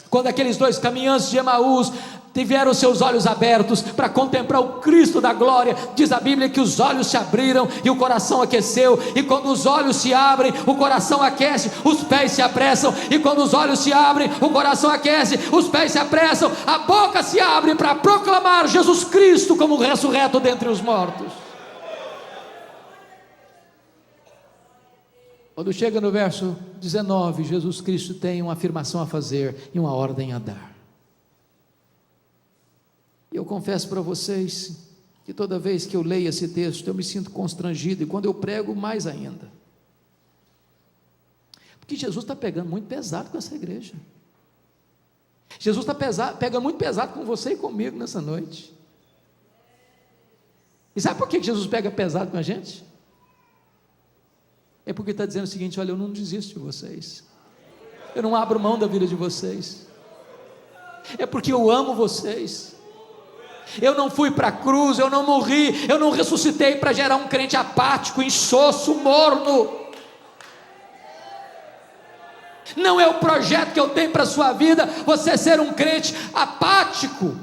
Quando aqueles dois caminhantes de Emaús tiveram seus olhos abertos para contemplar o Cristo da glória, diz a Bíblia que os olhos se abriram e o coração aqueceu. E quando os olhos se abrem, o coração aquece, os pés se apressam. E quando os olhos se abrem, o coração aquece, os pés se apressam, a boca se abre para proclamar Jesus Cristo como ressurreto dentre os mortos. Quando chega no verso 19, Jesus Cristo tem uma afirmação a fazer e uma ordem a dar. E eu confesso para vocês que toda vez que eu leio esse texto, eu me sinto constrangido, e quando eu prego, mais ainda. Porque Jesus está pegando muito pesado com essa igreja. Jesus está pegando muito pesado com você e comigo nessa noite. E sabe por que Jesus pega pesado com a gente? É porque está dizendo o seguinte: olha, eu não desisto de vocês, eu não abro mão da vida de vocês, é porque eu amo vocês. Eu não fui para a cruz, eu não morri, eu não ressuscitei para gerar um crente apático, insosso, morno. Não é o projeto que eu tenho para a sua vida, você ser um crente apático.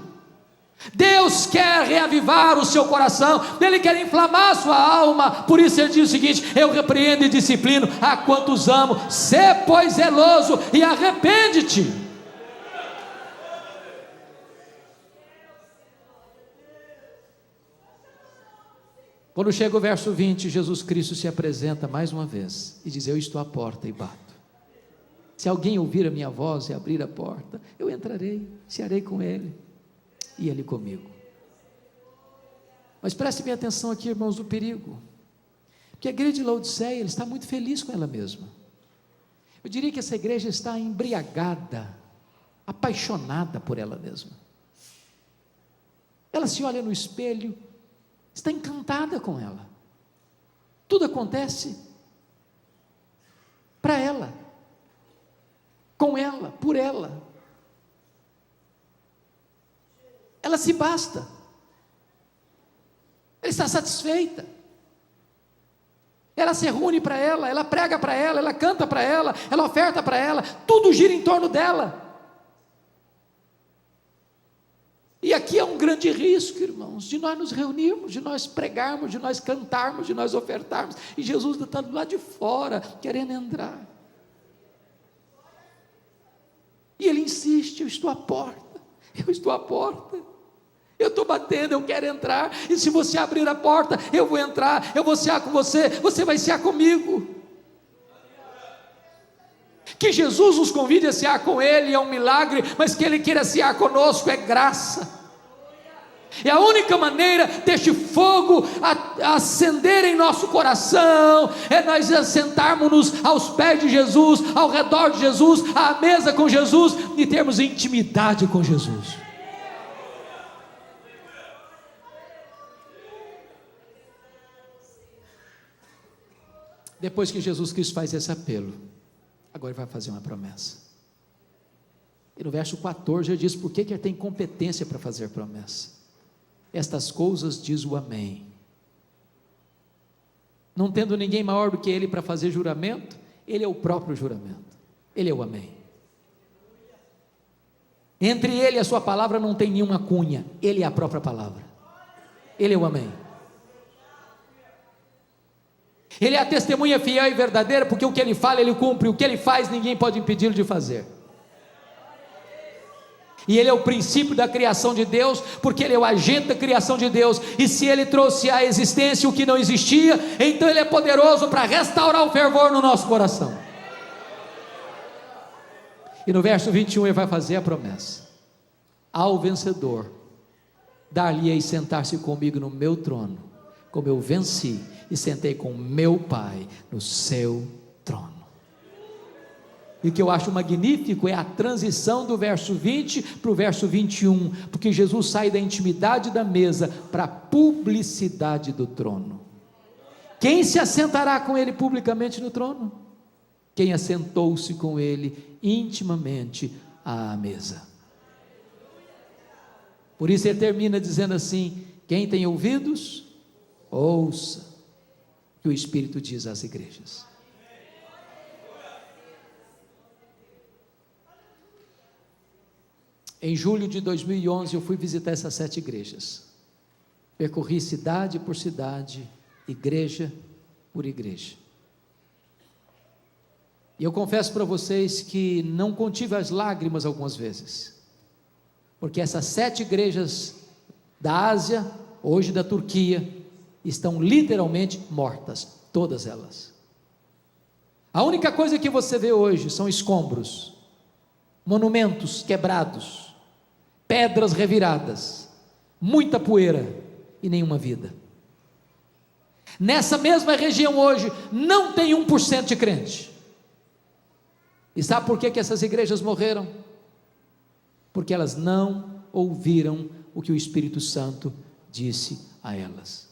Deus quer reavivar o seu coração, Ele quer inflamar a sua alma. Por isso Ele diz o seguinte: eu repreendo e disciplino a quantos amo. Sê pois zeloso e arrepende-te. Quando chega o verso 20, Jesus Cristo se apresenta mais uma vez e diz: eu estou à porta e bato. Se alguém ouvir a minha voz e abrir a porta, eu entrarei, cearei com ele e ele comigo. Mas preste bem atenção aqui, irmãos, do perigo, porque a igreja de Laodiceia, ele está muito feliz com ela mesma. Eu diria que essa igreja está embriagada, apaixonada por ela mesma. Ela se olha no espelho, está encantada com ela. Tudo acontece para ela, com ela, por ela. Ela se basta, ela está satisfeita, ela se reúne para ela, ela prega para ela canta para ela oferta para ela, tudo gira em torno dela. E aqui é um grande risco, irmãos, de nós nos reunirmos, de nós pregarmos, de nós cantarmos, de nós ofertarmos, e Jesus está do lado de fora, querendo entrar. E Ele insiste: eu estou à porta, eu estou à porta, eu estou batendo, eu quero entrar, e se você abrir a porta, eu vou entrar, eu vou cear com você, você vai cear comigo. Que Jesus nos convide a cear com Ele é um milagre, mas que Ele queira cear conosco é graça. E a única maneira deste fogo acender em nosso coração é nós sentarmos-nos aos pés de Jesus, ao redor de Jesus, à mesa com Jesus, e termos intimidade com Jesus. Depois que Jesus Cristo faz esse apelo, agora ele vai fazer uma promessa. E no verso 14 ele diz por que ele tem competência para fazer promessa. Estas coisas diz o Amém. Não tendo ninguém maior do que ele para fazer juramento, ele é o próprio juramento, ele é o Amém. Entre ele e a sua palavra não tem nenhuma cunha, ele é a própria palavra, ele é o amém. Ele é a testemunha fiel e verdadeira, porque o que ele fala ele cumpre, o que ele faz ninguém pode impedi-lo de fazer. E ele é o princípio da criação de Deus, porque ele é o agente da criação de Deus, e se ele trouxe à existência o que não existia, então ele é poderoso para restaurar o fervor no nosso coração. E no verso 21 ele vai fazer a promessa: ao vencedor dar-lhe-ei sentar-se comigo no meu trono, como eu venci e sentei com meu Pai no seu trono. E o que eu acho magnífico é a transição do verso 20 para o verso 21, porque Jesus sai da intimidade da mesa para a publicidade do trono. Quem se assentará com ele publicamente no trono? Quem assentou-se com ele intimamente à mesa. Por isso ele termina dizendo assim: quem tem ouvidos, ouça o que o Espírito diz às igrejas. Em julho de 2011 eu fui visitar essas 7 igrejas, percorri cidade por cidade, igreja por igreja, e eu confesso para vocês que não contive as lágrimas algumas vezes, porque essas 7 igrejas da Ásia, hoje da Turquia, estão literalmente mortas, todas elas. A única coisa que você vê hoje são escombros, monumentos quebrados, pedras reviradas, muita poeira e nenhuma vida. Nessa mesma região hoje não tem 1% de crente. E sabe por que essas igrejas morreram? Porque elas não ouviram o que o Espírito Santo disse a elas.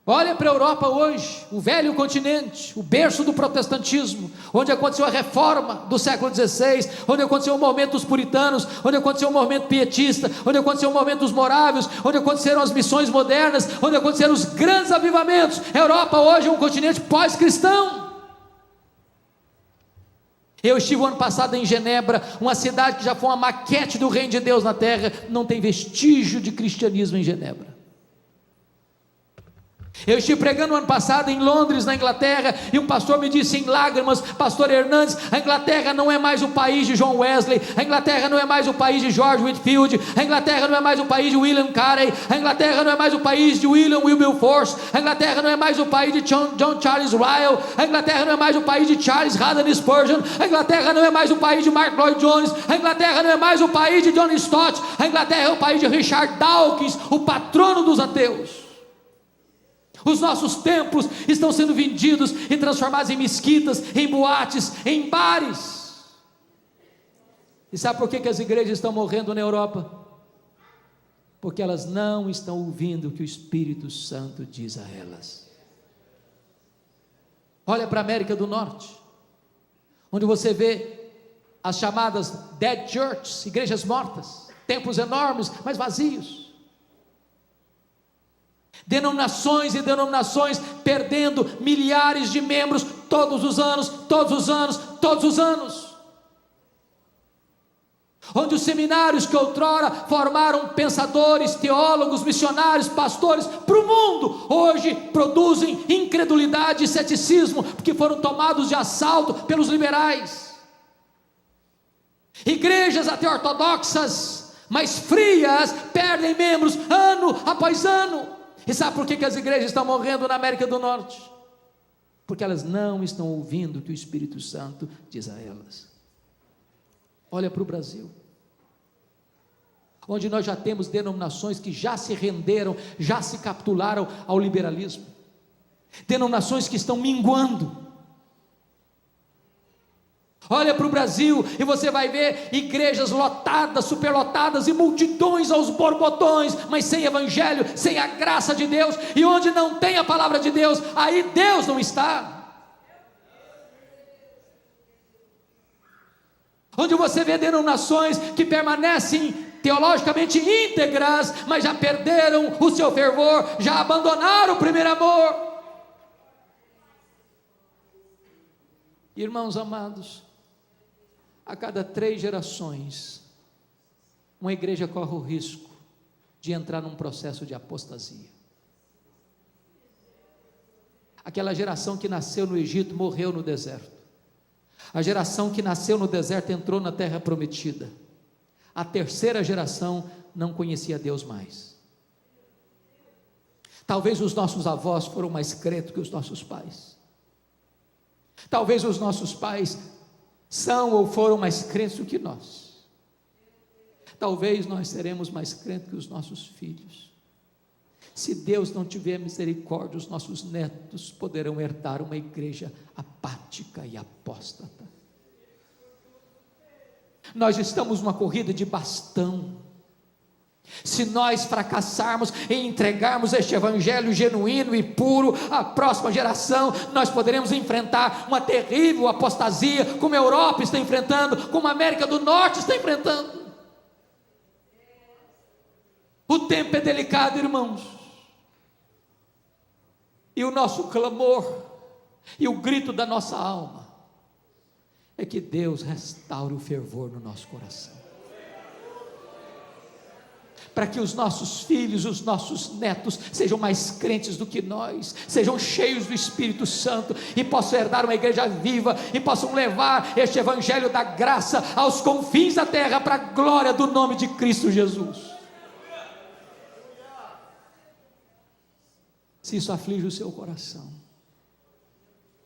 Olha para a Europa hoje, o velho continente, o berço do protestantismo, onde aconteceu a reforma do século XVI, onde aconteceu o movimento dos puritanos, onde aconteceu o movimento pietista, onde aconteceu o movimento dos morávios, onde aconteceram as missões modernas, onde aconteceram os grandes avivamentos. A Europa hoje é um continente pós-cristão. Eu estive o ano passado em Genebra, uma cidade que já foi uma maquete do reino de Deus na terra, não tem vestígio de cristianismo em Genebra. Eu estive pregando no ano passado em Londres, na Inglaterra, e um pastor me disse em lágrimas: pastor Hernandes, a Inglaterra não é mais o país de John Wesley, a Inglaterra não é mais o país de George Whitefield, a Inglaterra não é mais o país de William Carey, a Inglaterra não é mais o país de William Wilberforce, a Inglaterra não é mais o país de John Charles Ryle, a Inglaterra não é mais o país de Charles Haddon Spurgeon, a Inglaterra não é mais o país de Mark Lloyd Jones, a Inglaterra não é mais o país de John Stott, a Inglaterra é o país de Richard Dawkins, o patrono dos ateus. Os nossos templos estão sendo vendidos e transformados em mesquitas, em boates, em bares. E sabe por que as igrejas estão morrendo na Europa? Porque elas não estão ouvindo o que o Espírito Santo diz a elas. Olha para a América do Norte, onde você vê as chamadas dead churches, igrejas mortas, templos enormes, mas vazios. Denominações e denominações perdendo milhares de membros todos os anos, todos os anos, todos os anos. Onde os seminários que outrora formaram pensadores, teólogos, missionários, pastores para o mundo, hoje produzem incredulidade e ceticismo, porque foram tomados de assalto pelos liberais. Igrejas até ortodoxas, mas frias, perdem membros ano após ano. E sabe por que as igrejas estão morrendo na América do Norte? Porque elas não estão ouvindo o que o Espírito Santo diz a elas. Olha para o Brasil, onde nós já temos denominações que já se renderam, já se capitularam ao liberalismo, denominações que estão minguando. Olha para o Brasil e você vai ver igrejas lotadas, superlotadas e multidões aos borbotões, mas sem evangelho, sem a graça de Deus, e onde não tem a palavra de Deus, aí Deus não está. Onde você vê denominações que permanecem teologicamente íntegras, mas já perderam o seu fervor, já abandonaram o primeiro amor. Irmãos amados, A cada 3 gerações, uma igreja corre o risco de entrar num processo de apostasia. Aquela geração que nasceu no Egito morreu no deserto. A geração que nasceu no deserto entrou na terra prometida. A terceira geração não conhecia Deus mais. Talvez os nossos avós foram mais crentes que os nossos pais. Talvez os nossos pais são ou foram mais crentes do que nós. Talvez nós seremos mais crentes que os nossos filhos. Se Deus não tiver misericórdia, os nossos netos poderão herdar uma igreja apática e apóstata. Nós estamos numa corrida de bastão. Se nós fracassarmos em entregarmos este evangelho genuíno e puro à próxima geração, nós poderemos enfrentar uma terrível apostasia, como a Europa está enfrentando, como a América do Norte está enfrentando. O tempo é delicado, irmãos, e o nosso clamor e o grito da nossa alma é que Deus restaure o fervor no nosso coração, para que os nossos filhos, os nossos netos sejam mais crentes do que nós, sejam cheios do Espírito Santo e possam herdar uma igreja viva e possam levar este evangelho da graça aos confins da terra, para a glória do nome de Cristo Jesus. Se isso aflige o seu coração,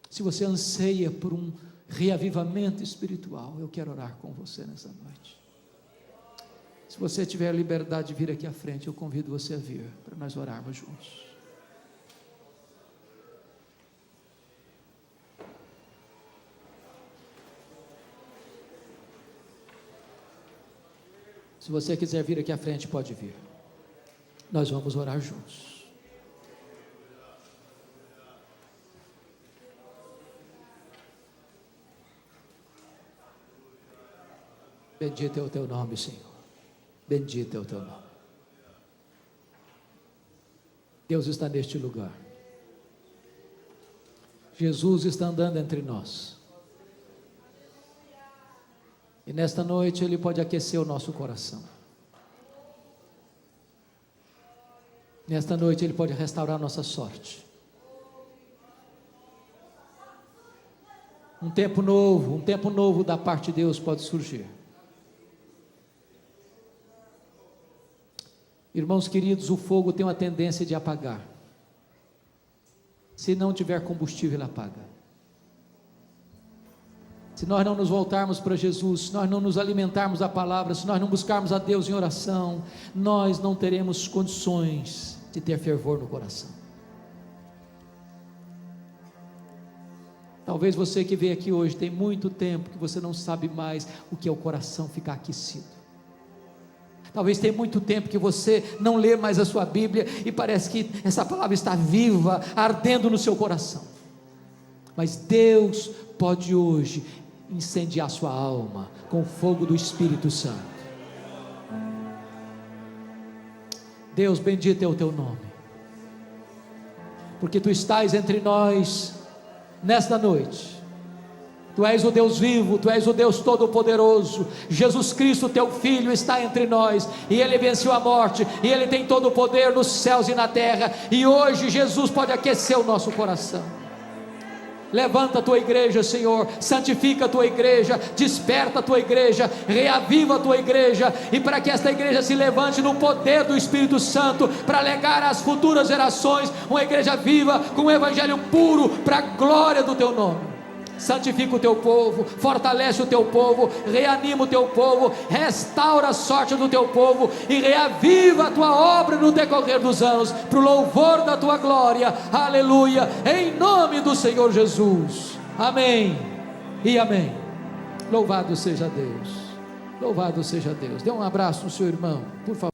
se você anseia por um reavivamento espiritual, eu quero orar com você nessa noite. Se você tiver a liberdade de vir aqui à frente, eu convido você a vir, para nós orarmos juntos. Se você quiser vir aqui à frente, pode vir. Nós vamos orar juntos. Bendito é o teu nome, Senhor. Bendito é o teu nome. Deus está neste lugar. Jesus está andando entre nós. E nesta noite Ele pode aquecer o nosso coração. Nesta noite Ele pode restaurar a nossa sorte. Um tempo novo da parte de Deus pode surgir. Irmãos queridos, o fogo tem uma tendência de apagar. Se não tiver combustível, ele apaga. Se nós não nos voltarmos para Jesus, se nós não nos alimentarmos da palavra, se nós não buscarmos a Deus em oração, nós não teremos condições de ter fervor no coração. Talvez você que veio aqui hoje, tem muito tempo que você não sabe mais o que é o coração ficar aquecido. Talvez tenha muito tempo que você não lê mais a sua Bíblia e parece que essa palavra está viva, ardendo no seu coração. Mas Deus pode hoje incendiar sua alma com o fogo do Espírito Santo. Deus, bendito é o teu nome, porque tu estás entre nós nesta noite. Tu és o Deus vivo, Tu és o Deus todo-poderoso. Jesus Cristo, Teu Filho, está entre nós, e Ele venceu a morte, e Ele tem todo o poder nos céus e na terra, e hoje Jesus pode aquecer o nosso coração. Levanta a Tua igreja, Senhor, santifica a Tua igreja, desperta a Tua igreja, reaviva a Tua igreja, e para que esta igreja se levante no poder do Espírito Santo, para legar às futuras gerações uma igreja viva, com um evangelho puro, para a glória do Teu nome. Santifica o Teu povo, fortalece o Teu povo, reanima o Teu povo, restaura a sorte do Teu povo e reaviva a Tua obra no decorrer dos anos, para o louvor da Tua glória, aleluia, em nome do Senhor Jesus, amém e amém. Louvado seja Deus, louvado seja Deus. Dê um abraço no seu irmão, por favor.